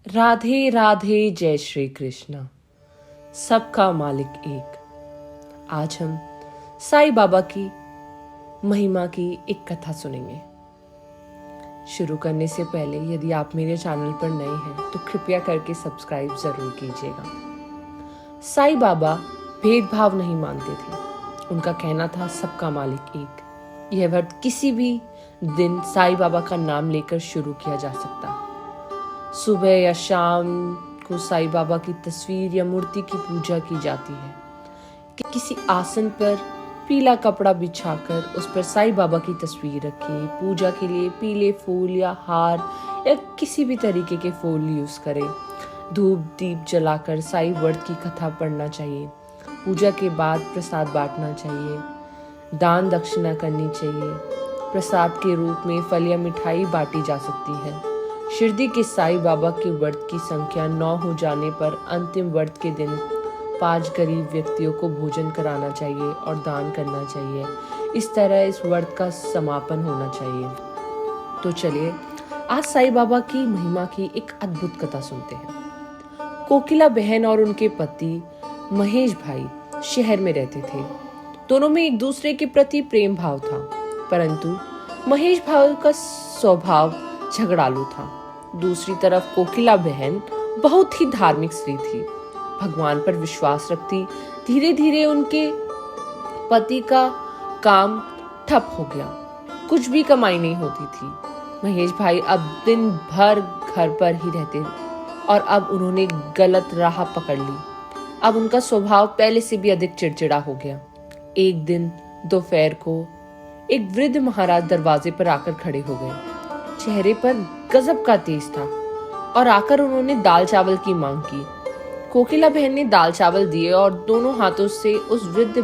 राधे राधे जय श्री कृष्ण। सबका मालिक एक। आज हम साईं बाबा की महिमा की एक कथा सुनेंगे। शुरू करने से पहले यदि आप मेरे चैनल पर नए हैं तो कृपया करके सब्सक्राइब जरूर कीजिएगा। साईं बाबा भेदभाव नहीं मानते थे। उनका कहना था सबका मालिक एक। यह वर्ड किसी भी दिन साईं बाबा का नाम लेकर शुरू किया जा सकता। सुबह या शाम को साईं बाबा की तस्वीर या मूर्ति की पूजा की जाती है। किसी आसन पर पीला कपड़ा बिछाकर उस पर साईं बाबा की तस्वीर रखें। पूजा के लिए पीले फूल या हार या किसी भी तरीके के फूल यूज करें। धूप दीप जलाकर साईं व्रत की कथा पढ़ना चाहिए। पूजा के बाद प्रसाद बांटना चाहिए। दान दक्षिणा करनी चाहिए। प्रसाद के रूप में फल या मिठाई बांटी जा सकती है। शिरडी के साईं बाबा के व्रत की संख्या 9 हो जाने पर अंतिम व्रत के दिन 5 गरीब व्यक्तियों को भोजन कराना चाहिए और दान करना चाहिए। इस तरह इस व्रत का समापन होना चाहिए। तो चलिए आज साईं बाबा की महिमा की एक अद्भुत कथा सुनते हैं। कोकिला बहन और उनके पति महेश भाई शहर में रहते थे। दोनों में एक दूसरे के प्रति प्रेम भाव था, परंतु महेश भाई का स्वभाव झगड़ालू था। दूसरी तरफ कोकिला बहन बहुत ही धार्मिक स्त्री थी, भगवान पर विश्वास रखती। धीरे धीरे उनके पति का काम ठप हो गया। कुछ भी कमाई नहीं होती थी। महेश भाई अब दिन भर घर पर ही रहते और अब उन्होंने गलत राह पकड़ ली। अब उनका स्वभाव पहले से भी अधिक चिड़चिड़ा हो गया। एक दिन दोपहर को एक वृद्ध महाराज दरवाजे पर आकर खड़े हो गए। चेहरे पर गजब का तेज था और आकर उन्होंने दाल चावल की मांग की। कोकिला बहन ने दाल चावल दिए और दोनों हाथों से उस वृद्ध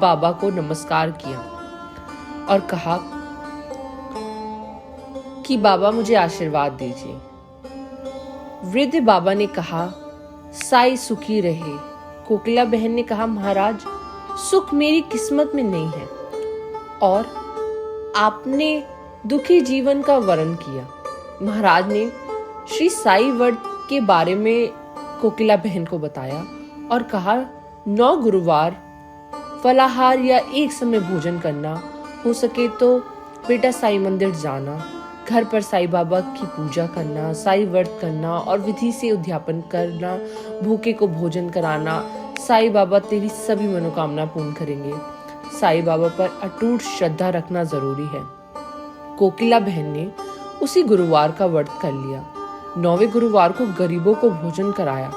बाबा को नमस्कार किया और कहा कि बाबा मुझे आशीर्वाद दीजिए। वृद्ध बाबा ने कहा साईं सुखी रहे। कोकिला बहन ने कहा महाराज सुख मेरी किस्मत में नहीं है और आपने दुखी जीवन का वर्णन किया। महाराज ने श्री साईं व्रत के बारे में कोकिला बहन को बताया और कहा 9 गुरुवार फलाहार या एक समय भोजन करना, हो सके तो बेटा साईं मंदिर जाना, घर पर साईं बाबा की पूजा करना, साईं व्रत करना और विधि से उद्यापन करना, भूखे को भोजन कराना। साईं बाबा तेरी सभी मनोकामना पूर्ण करेंगे। साईं बाबा पर अटूट श्रद्धा रखना जरूरी है। कोकिला बहन ने उसी गुरुवार का व्रत कर लिया। 9वें गुरुवार को गरीबों को भोजन कराया।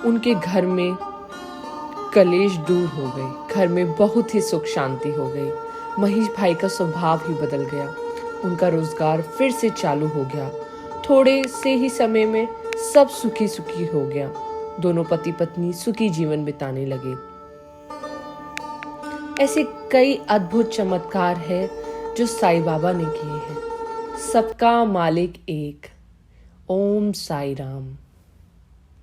उनके घर में कलेश दूर हो गए। घर में बहुत ही सुख शांति हो गई। महेश भाई का स्वभाव ही बदल गया। उनका रोजगार फिर से चालू हो गया। थोड़े से ही समय में सब सुखी सुखी हो गया। दोनों पति पत्नी सुखी जीवन बिताने लगे। ऐसे कई अद्भुत चमत्कार है जो साईं बाबा ने किए हैं। सबका मालिक एक। ओम साई राम।